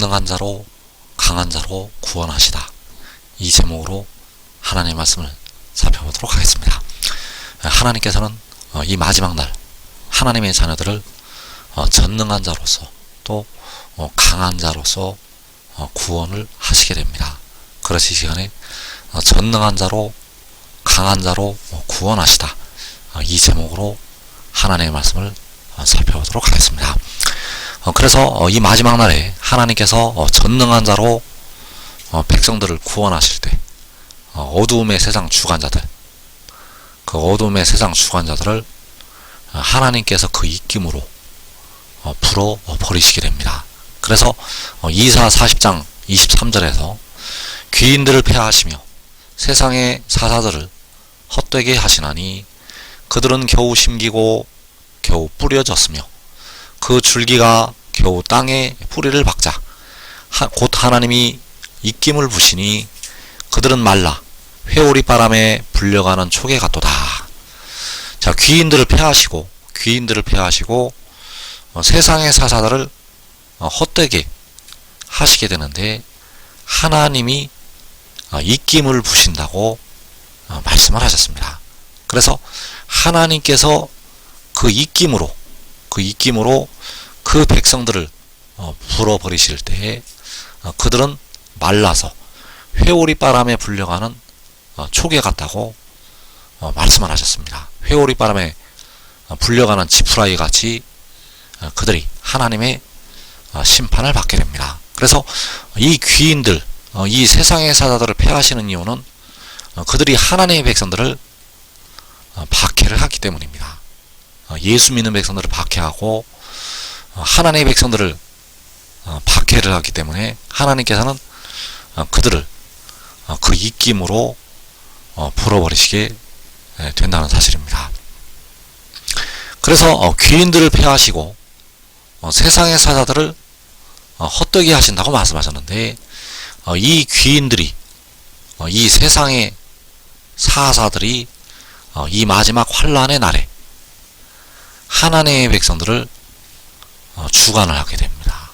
전능한 자로 강한 자로 구원하시다. 이 제목으로 하나님의 말씀을 살펴보도록 하겠습니다. 하나님께서는 이 마지막 날 하나님의 자녀들을 전능한 자로서 또 강한 자로서 구원을 하시게 됩니다. 그래서 이 시간에 전능한 자로 강한 자로 구원하시다. 이 제목으로 하나님의 말씀을 살펴보도록 하겠습니다. 그래서 이 마지막 날에 하나님께서 전능한 자로 백성들을 구원하실 때 어두움의 세상 주관자들, 그 어두움의 세상 주관자들을 하나님께서 그 입김으로 불어 버리시게 됩니다. 그래서 이사 40장 23절에서 귀인들을 폐하시며 세상의 사사들을 헛되게 하시나니 그들은 겨우 심기고 겨우 뿌려졌으며 그 줄기가 겨우 땅에 뿌리를 박자 곧 하나님이 입김을 부시니 그들은 말라 회오리 바람에 불려가는 촉에 같도다. 자, 귀인들을 폐하시고 세상의 사사들을 헛되게 하시게 되는데 하나님이 입김을 부신다고 말씀을 하셨습니다. 그래서 하나님께서 그 입김으로 그 백성들을 불어버리실 때에 그들은 말라서 회오리 바람에 불려가는 촉에 같다고 말씀을 하셨습니다. 회오리 바람에 불려가는 지푸라기 같이 그들이 하나님의 심판을 받게 됩니다. 그래서 이 귀인들, 이 세상의 사자들을 폐하시는 이유는 그들이 하나님의 백성들을 박해를 하기 때문입니다. 예수 믿는 백성들을 박해하고 하나님의 백성들을 박해를 하기 때문에 하나님께서는 그들을 그 입김으로 불어버리시게 된다는 사실입니다. 그래서 귀인들을 폐하시고 세상의 사자들을 헛되게 하신다고 말씀하셨는데 이 귀인들이 이 세상의 사사들이 이 마지막 환란의 날에 하나님의 백성들을 주관을 하게 됩니다.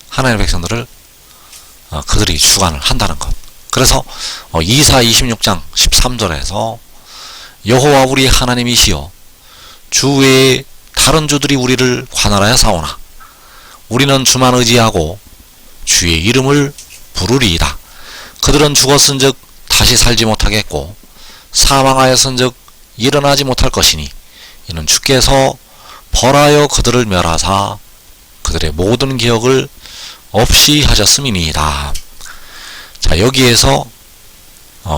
하나님의 백성들을 그들이 주관을 한다는 것. 그래서 이사 26장 13절에서 여호와 우리 하나님이시여 주 외에 다른 주들이 우리를 관할하여 사오나 우리는 주만 의지하고 주의 이름을 부르리이다. 그들은 죽었은즉 다시 살지 못하겠고 사망하였은즉 일어나지 못할 것이니 이는 주께서 벌하여 그들을 멸하사 그들의 모든 기억을 없이 하셨음이니이다. 자, 여기에서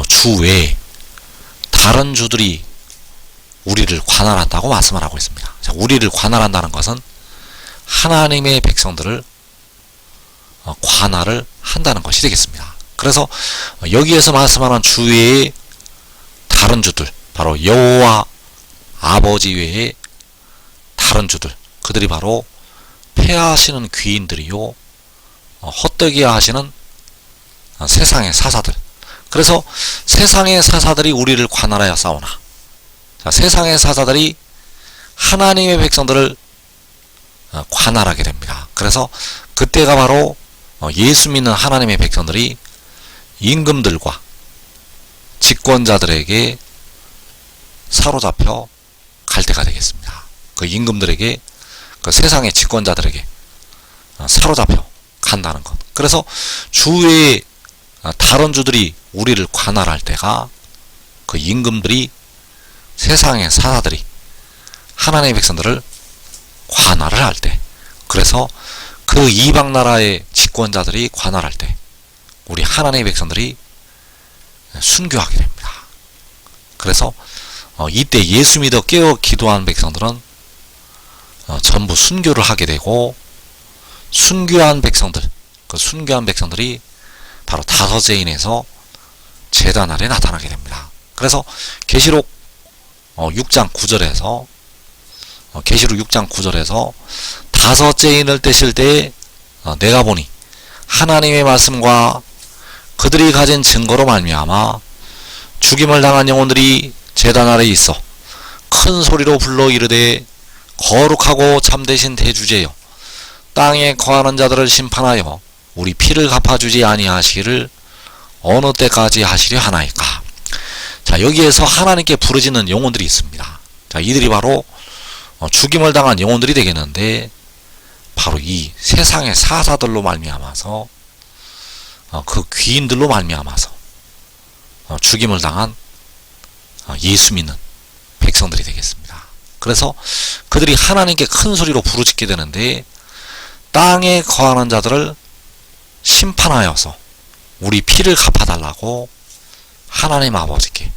주 외에 다른 주들이 우리를 관할한다고 말씀을 하고 있습니다. 자, 우리를 관할한다는 것은 하나님의 백성들을 관할을 한다는 것이 되겠습니다. 그래서 여기에서 말씀하는 주 외에 다른 주들, 바로 여호와 아버지 외에 다른 주들, 그들이 바로 폐하시는 귀인들이요 헛되게 하시는 세상의 사사들. 그래서 세상의 사사들이 우리를 관할하여 싸우나, 자, 세상의 사사들이 하나님의 백성들을 관할하게 됩니다. 그래서 그때가 바로 예수 믿는 하나님의 백성들이 임금들과 직권자들에게 사로잡혀 갈 때가 되겠습니다. 그 임금들에게, 그 세상의 직권자들에게 사로잡혀 간다는 것. 그래서 주위에 다른 주들이 우리를 관할할 때가 그 임금들이, 세상의 사사들이 하나님의 백성들을 관할을 할 때, 그래서 그 이방 나라의 직권자들이 관할할 때 우리 하나님의 백성들이 순교하게 됩니다. 그래서 이때 예수 믿어 깨어 기도하는 백성들은 전부 순교를 하게 되고, 순교한 백성들, 그 순교한 백성들이 바로 다섯째인에서 제단 아래 나타나게 됩니다. 그래서 계시록 6장 9절에서 다섯째인을 떼실 때에 내가 보니 하나님의 말씀과 그들이 가진 증거로 말미암아 죽임을 당한 영혼들이 제단 아래에 있어 큰 소리로 불러 이르되 거룩하고 참되신 대주제여 땅에 거하는 자들을 심판하여 우리 피를 갚아주지 아니하시기를 어느 때까지 하시려 하나이까. 자, 여기에서 하나님께 부르짖는 영혼들이 있습니다. 자, 이들이 바로 죽임을 당한 영혼들이 되겠는데, 바로 이 세상의 사사들로 말미암아서 그 귀인들로 말미암아서 죽임을 당한 예수 믿는 백성들이 되겠습니다. 그래서 그들이 하나님께 큰 소리로 부르짖게 되는데, 땅에 거하는 자들을 심판하여서 우리 피를 갚아달라고 하나님 아버지께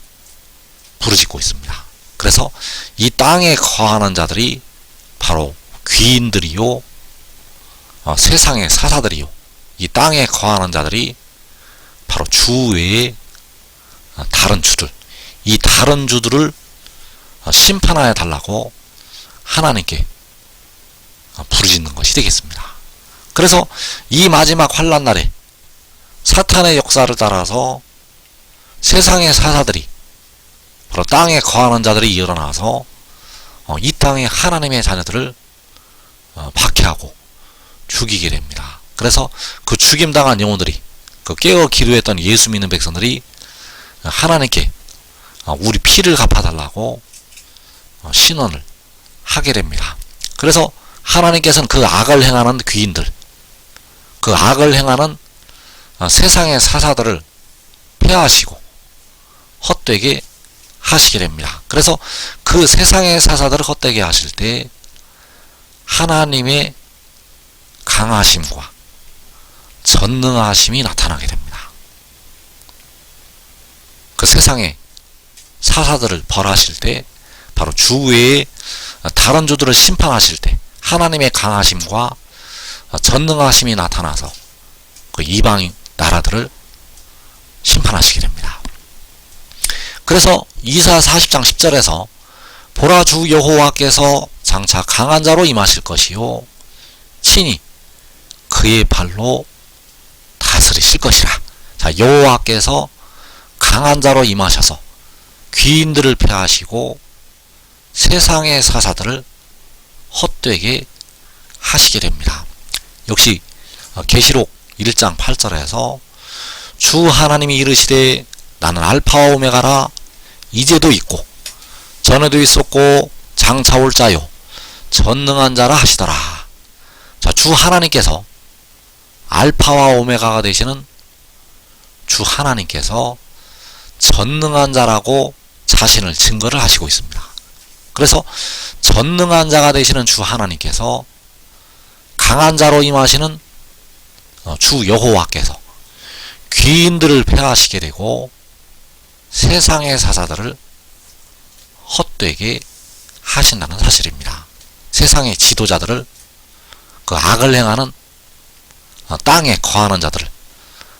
부르짖고 있습니다. 그래서 이 땅에 거하는 자들이 바로 귀인들이요, 세상의 사사들이요, 이 땅에 거하는 자들이 바로 주 외에 다른 주들, 이 다른 주들을 심판하여 달라고 하나님께 부르짖는 것이 되겠습니다. 그래서 이 마지막 환난 날에 사탄의 역사를 따라서 세상의 사사들이, 바로 땅에 거하는 자들이 일어나서 이 땅의 하나님의 자녀들을 박해하고 죽이게 됩니다. 그래서 그 죽임당한 영혼들이, 그 깨어 기도했던 예수 믿는 백성들이 하나님께 우리 피를 갚아달라고 신원을 하게 됩니다. 그래서 하나님께서는 그 악을 행하는 귀인들, 그 악을 행하는 세상의 사사들을 폐하시고 헛되게 하시게 됩니다. 그래서 그 세상의 사사들을 헛되게 하실 때 하나님의 강하심과 전능하심이 나타나게 됩니다. 그 세상의 사사들을 벌하실 때, 바로 주 외에 다른 주들을 심판하실 때 하나님의 강하심과 전능하심이 나타나서 그 이방 나라들을 심판하시게 됩니다. 그래서 이사 40장 10절에서 보라, 주 여호와께서 장차 강한 자로 임하실 것이요 친히 그의 발로 다스리실 것이라. 자, 여호와께서 강한 자로 임하셔서 귀인들을 폐하시고 세상의 사사들을 헛되게 하시게 됩니다. 역시 계시록 1장 8절에서 주 하나님이 이르시되 나는 알파와 오메가라, 이제도 있고 전에도 있었고 장차 올 자요 전능한 자라 하시더라. 자, 주 하나님께서 알파와 오메가가 되시는 주 하나님께서 전능한 자라고 자신을 증거를 하시고 있습니다. 그래서 전능한 자가 되시는 주 하나님께서 강한 자로 임하시는 주 여호와께서 귀인들을 폐하시게 되고 세상의 사사들을 헛되게 하신다는 사실입니다. 세상의 지도자들을, 그 악을 행하는 땅에 거하는 자들을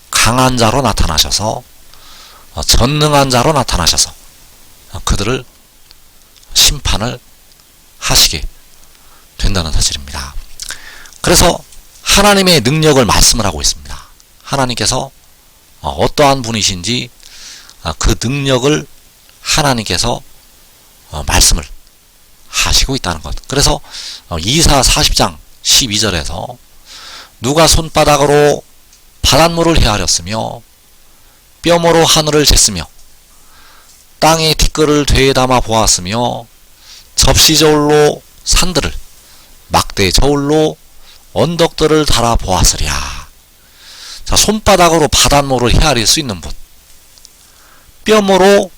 강한 자로 나타나셔서 전능한 자로 나타나셔서 그들을 심판을 하시게 된다는 사실입니다. 그래서 하나님의 능력을 말씀을 하고 있습니다. 하나님께서 어떠한 분이신지 그 능력을 하나님께서 말씀을 하시고 있다는 것. 그래서 이사 40장 12절에서 누가 손바닥으로 바닷물을 헤아렸으며 뼘으로 하늘을 쟀으며 땅의 티끌을 되에 담아 보았으며 접시 저울로 산들을 막대 저울로 언덕들을 달아 보았으랴. 자, 손바닥으로 바닷물을 헤아릴 수 있는 분, 뼘으로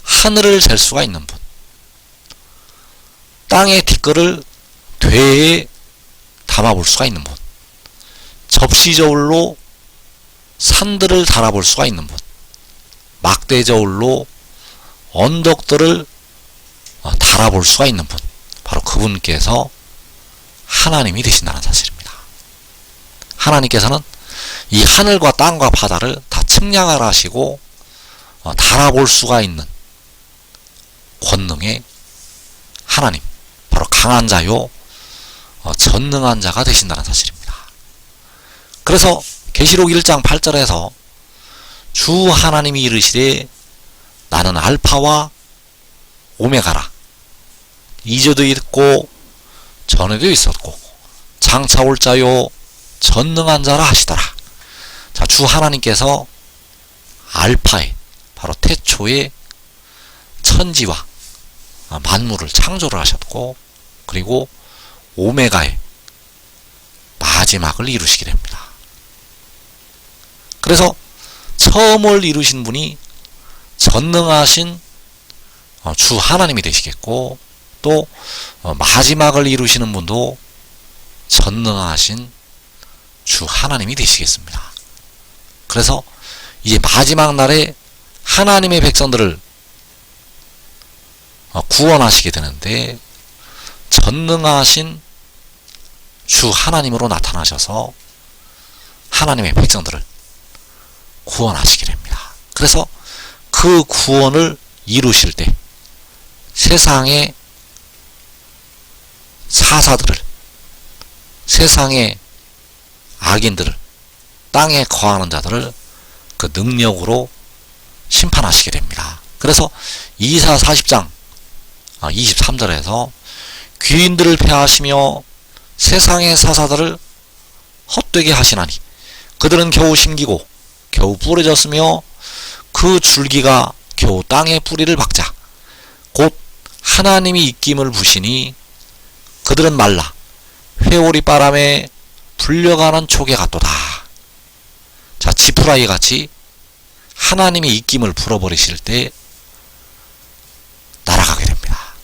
하늘을 잴 수가 있는 분, 땅의 티끌을 되에 담아볼 수가 있는 분, 접시 저울로 산들을 달아볼 수가 있는 분, 막대 저울로 언덕들을 달아볼 수가 있는 분, 바로 그분께서 하나님이 되신다는 사실입니다. 하나님께서는 이 하늘과 땅과 바다를 다 측량하라 하시고 달아볼 수가 있는 권능의 하나님, 바로 강한 자요 전능한 자가 되신다는 사실입니다. 그래서 계시록 1장 8절에서 주 하나님이 이르시되 나는 알파와 오메가라, 이제도 있고 전에도 있었고 장차 올 자요 전능한 자라 하시더라. 자, 주 하나님께서 알파에 바로 태초에 천지와 만물을 창조를 하셨고, 그리고 오메가의 마지막을 이루시게 됩니다. 그래서 처음을 이루신 분이 전능하신 주 하나님이 되시겠고, 또 마지막을 이루시는 분도 전능하신 주 하나님이 되시겠습니다. 그래서 이제 마지막 날에 하나님의 백성들을 구원하시게 되는데, 전능하신 주 하나님으로 나타나셔서 하나님의 백성들을 구원하시게 됩니다. 그래서 그 구원을 이루실 때 세상의 사사들을, 세상의 악인들을, 땅에 거하는 자들을 그 능력으로 심판하시게 됩니다. 그래서 이사 40장 23절에서 귀인들을 패하시며 세상의 사사들을 헛되게 하시나니 그들은 겨우 심기고 겨우 부러졌으며 그 줄기가 겨우 땅에 뿌리를 박자 곧 하나님이 입김을 부시니 그들은 말라 회오리 바람에 불려가는 촉에 같도다. 자, 지푸라기 같이 하나님이 입김을 불어버리실 때 날아가게 됩니다.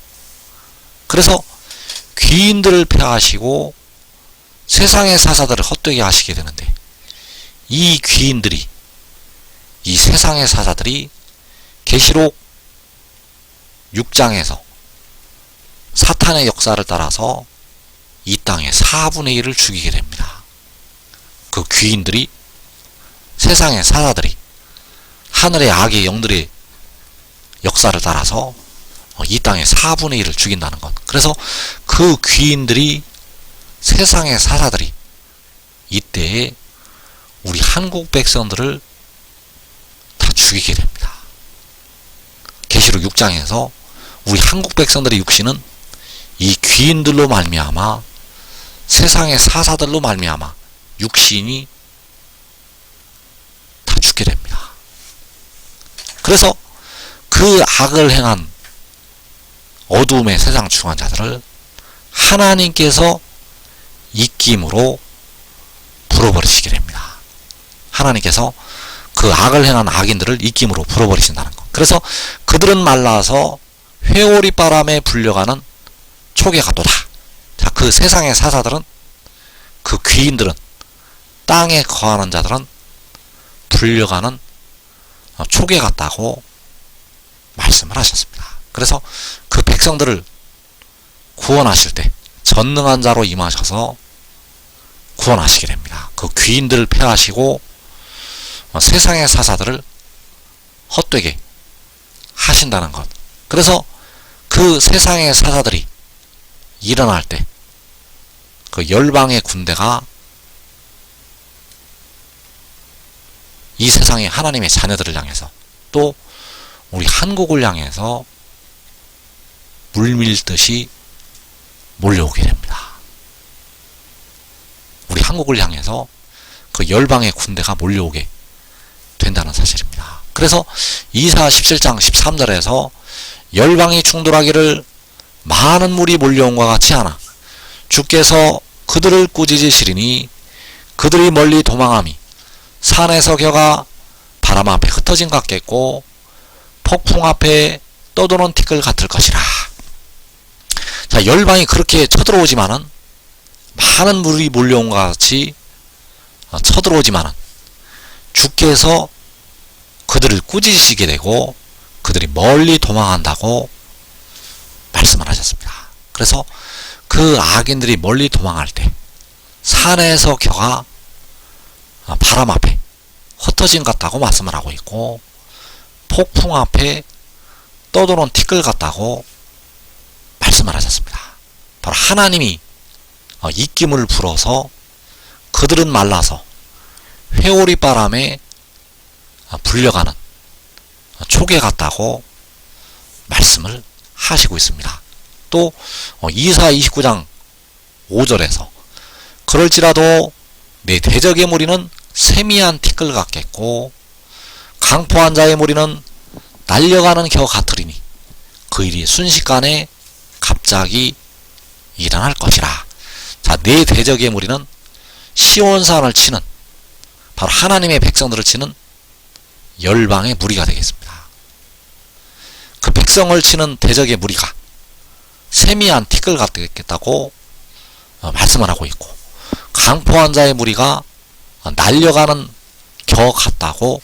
그래서 귀인들을 패하시고 세상의 사사들을 헛되게 하시게 되는데, 이 귀인들이, 이 세상의 사사들이 계시록 6장에서 사탄의 역사를 따라서 이 땅의 4분의 1을 죽이게 됩니다. 그 귀인들이, 세상의 사사들이 하늘의 악의 영들의 역사를 따라서 이 땅의 4분의 1을 죽인다는 것. 그래서 그 귀인들이, 세상의 사사들이 이때에 우리 한국 백성들을 다 죽이게 됩니다. 계시록 6장에서 우리 한국 백성들의 육신은 이 귀인들로 말미암아, 세상의 사사들로 말미암아 육신이 다 죽게 됩니다. 그래서 그 악을 행한 어두움의 세상 중한 자들을 하나님께서 입김으로 불어버리시게 됩니다. 하나님께서 그 악을 행한 악인들을 입김으로 불어버리신다는 것. 그래서 그들은 말라서 회오리 바람에 불려가는 촉에 같도다. 자, 그 세상의 사사들은, 그 귀인들은, 땅에 거하는 자들은 불려가는 촉에 같다고 말씀을 하셨습니다. 그래서 그 백성들을 구원하실 때 전능한 자로 임하셔서 구원하시게 됩니다. 그 귀인들을 패하시고 세상의 사사들을 헛되게 하신다는 것. 그래서 그 세상의 사사들이 일어날 때 그 열방의 군대가 이 세상의 하나님의 자녀들을 향해서, 또 우리 한국을 향해서 물밀듯이 몰려오게 됩니다. 우리 한국을 향해서 그 열방의 군대가 몰려오게 된다는 사실입니다. 그래서 이사 17장 13절에서 열방이 충돌하기를 많은 물이 몰려온과 같이 하나 주께서 그들을 꾸짖으시리니 그들이 멀리 도망함이 산에서 겨가 바람 앞에 흩어진 것 같겠고 폭풍 앞에 떠도는 티끌 같을 것이라. 자, 열방이 그렇게 쳐들어오지만은, 많은 물이 몰려온 것 같이 쳐들어오지만은 주께서 그들을 꾸짖으시게 되고 그들이 멀리 도망한다고 말씀을 하셨습니다. 그래서 그 악인들이 멀리 도망할 때 산에서 겨가 바람 앞에 흩어진 것 같다고 말씀을 하고 있고, 폭풍 앞에 떠도는 티끌 같다고 말씀을 하셨습니다. 바로 하나님이 입김을 불어서 그들은 말라서 회오리 바람에 불려가는 촉에 같다고 말씀을 하시고 있습니다. 또 이사 29장 5절에서 그럴지라도 내 대적의 무리는 세미한 티끌 같겠고 강포한 자의 무리는 날려가는 겨 같으리니 그 일이 순식간에 갑자기 일어날 것이라. 자, 내 대적의 무리는 시온산을 치는 바로 하나님의 백성들을 치는 열방의 무리가 되겠습니다. 그 백성을 치는 대적의 무리가 세미한 티끌 같겠다고 말씀을 하고 있고 강포한 자의 무리가 날려가는 겨 같다고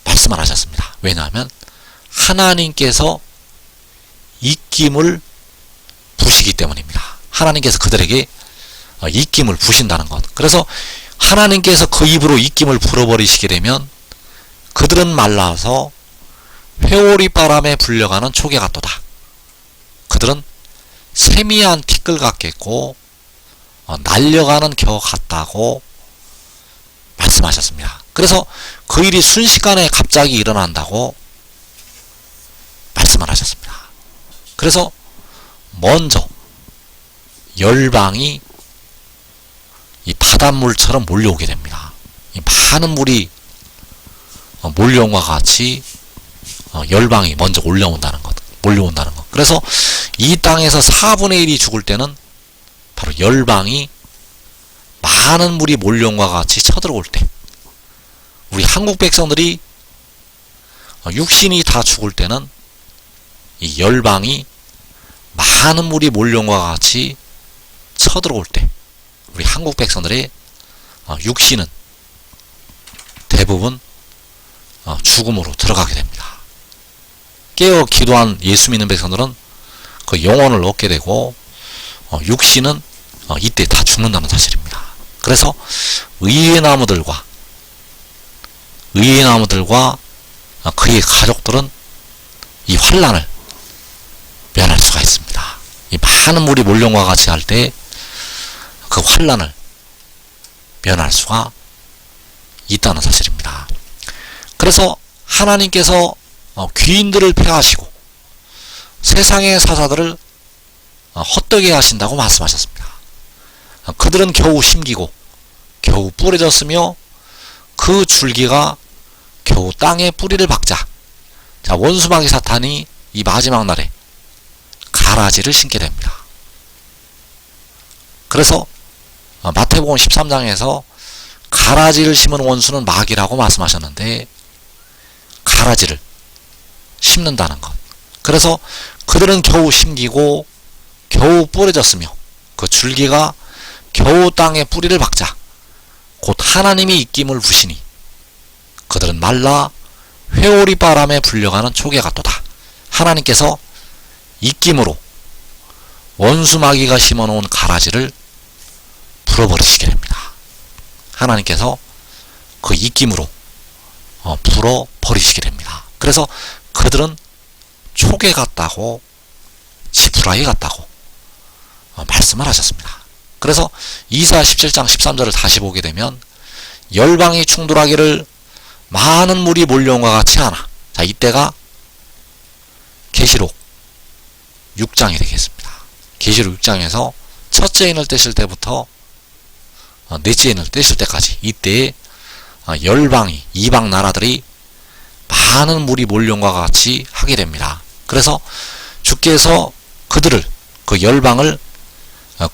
말씀을 하셨습니다. 왜냐하면 하나님께서 입김을 부시기 때문입니다. 하나님께서 그들에게 입김을 부신다는 것. 그래서 하나님께서 그 입으로 입김을 불어버리시게 되면 그들은 말라서 회오리 바람에 불려가는 초계 같도다. 그들은 세미한 티끌 같겠고 날려가는 겨 같다고 말씀하셨습니다. 그래서 그 일이 순식간에 갑자기 일어난다고 말씀을 하셨습니다. 그래서 먼저 열방이 이 바닷물처럼 몰려오게 됩니다. 이 많은 물이 몰려온 것과 같이 열방이 먼저 몰려온다는 것. 그래서 이 땅에서 4분의 1이 죽을 때는 바로 열방이 많은 물이 몰려온 것과 같이 쳐들어올 때, 우리 한국 백성들이 육신이 다 죽을 때는 이 열방이 많은 물이 몰려온 것과 같이 쳐들어올 때 우리 한국 백성들의 육신은 대부분 죽음으로 들어가게 됩니다. 깨어 기도한 예수 믿는 백성들은 그 영혼을 얻게 되고 육신은 이때 다 죽는다는 사실입니다. 그래서 의의 나무들과 그의 가족들은 이 환난을 면할 수가 있습니다. 이 많은 물이 몰려온 것과 같이 할 때 그 환난을 면할 수가 있다는 사실입니다. 그래서 하나님께서 귀인들을 폐하시고 세상의 사사들을 헛되게 하신다고 말씀하셨습니다. 그들은 겨우 심기고 겨우 뿌려졌으며 그 줄기가 겨우 땅에 뿌리를 박자. 자, 원수마귀 사탄이 이 마지막 날에 가라지를 심게 됩니다. 그래서 마태복음 13장에서 가라지를 심은 원수는 마귀라고 말씀하셨는데 가라지를 심는다는 것. 그래서 그들은 겨우 심기고 겨우 뿌려졌으며 그 줄기가 겨우 땅에 뿌리를 박자 곧 하나님이 입김을 부시니 그들은 말라 회오리 바람에 불려가는 초계 같도다. 하나님께서 입김으로 원수마귀가 심어놓은 가라지를 불어버리시게 됩니다. 하나님께서 그 입김으로 불어버리시게 됩니다. 그래서 그들은 초계 같다고 지푸라기 같다고 말씀을 하셨습니다. 그래서 이사 17장 13절을 다시 보게 되면 열방이 충돌하기를 많은 물이 몰려온 것 같이 하나. 자, 이때가 계시록 6장이 되겠습니다. 계시록 6장에서 첫째 인을 떼실 때부터 넷째 인을 떼실 때까지 이때에 열방이 이방 나라들이 많은 물이 몰려온 것과 같이 하게 됩니다. 그래서 주께서 그들을 그 열방을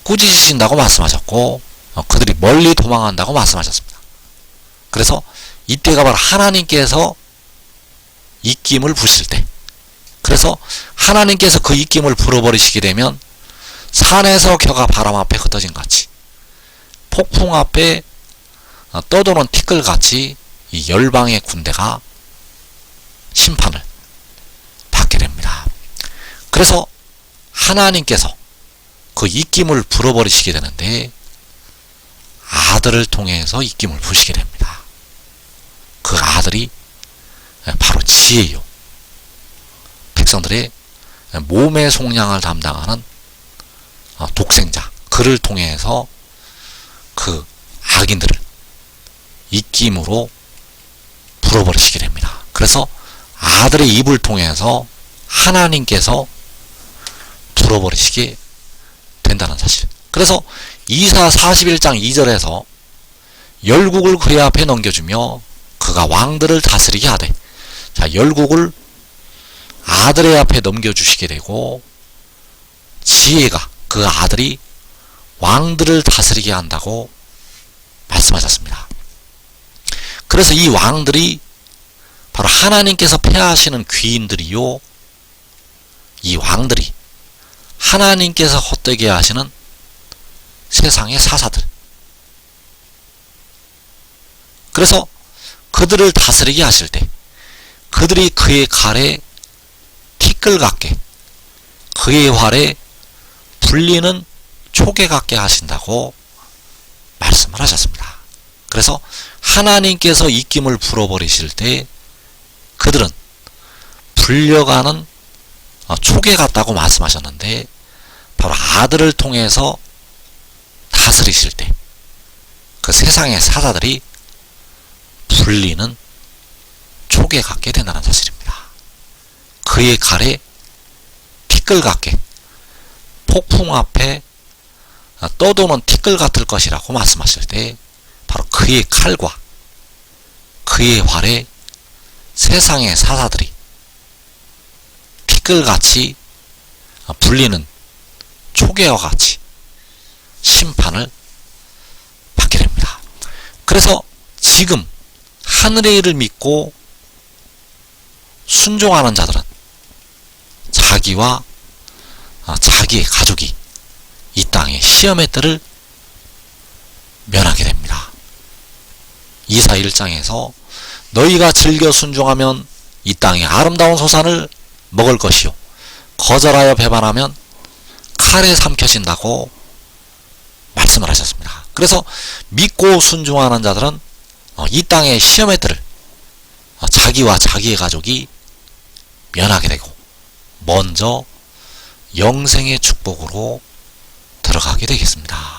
꾸짖으신다고 말씀하셨고 그들이 멀리 도망한다고 말씀하셨습니다. 그래서 이때가 바로 하나님께서 입김을 부실 때, 그래서 하나님께서 그 입김을 불어버리시게 되면 산에서 겨가 바람 앞에 흩어진 같이 폭풍 앞에 떠도는 티끌같이 이 열방의 군대가 심판을 받게 됩니다. 그래서 하나님께서 그 입김을 불어버리시게 되는데 아들을 통해서 입김을 부시게 됩니다. 그 아들이 바로 지혜요, 백성들의 몸의 속량을 담당하는 독생자, 그를 통해서 그 악인들을 입김으로 불어버리시게 됩니다. 그래서 아들의 입을 통해서 하나님께서 불어버리시게 된다는 사실. 그래서 이사 41장 2절에서 열국을 그의 앞에 넘겨주며 그가 왕들을 다스리게 하되, 자, 열국을 아들의 앞에 넘겨주시게 되고 지혜가, 그 아들이 왕들을 다스리게 한다고 말씀하셨습니다. 그래서 이 왕들이 바로 하나님께서 폐하시는 귀인들이요, 이 왕들이 하나님께서 헛되게 하시는 세상의 사사들. 그래서 그들을 다스리게 하실 때 그들이 그의 칼에 티끌 같게, 그의 활에 불리는 초계 같게 하신다고 말씀을 하셨습니다. 그래서 하나님께서 입김을 불어버리실 때 그들은 불려가는 초계 같다고 말씀하셨는데, 바로 아들을 통해서 다스리실 때 그 세상의 사자들이 불리는 초계 같게 된다는 사실입니다. 그의 칼에 티끌 같게, 폭풍 앞에 떠도는 티끌 같을 것이라고 말씀하실 때 바로 그의 칼과 그의 활에 세상의 사사들이 티끌같이 불리는 초계와 같이 심판을 받게 됩니다. 그래서 지금 하늘의 일을 믿고 순종하는 자들은 자기와 자기의 가족이 이 땅의 시험의 때를 면하게 됩니다. 이사 1장에서 너희가 즐겨 순종하면 이 땅의 아름다운 소산을 먹을 것이요, 거절하여 배반하면 칼에 삼켜진다고 말씀을 하셨습니다. 그래서 믿고 순종하는 자들은 이 땅의 시험의 때를 자기와 자기의 가족이 면하게 되고 먼저 영생의 축복으로 들어가게 되겠습니다.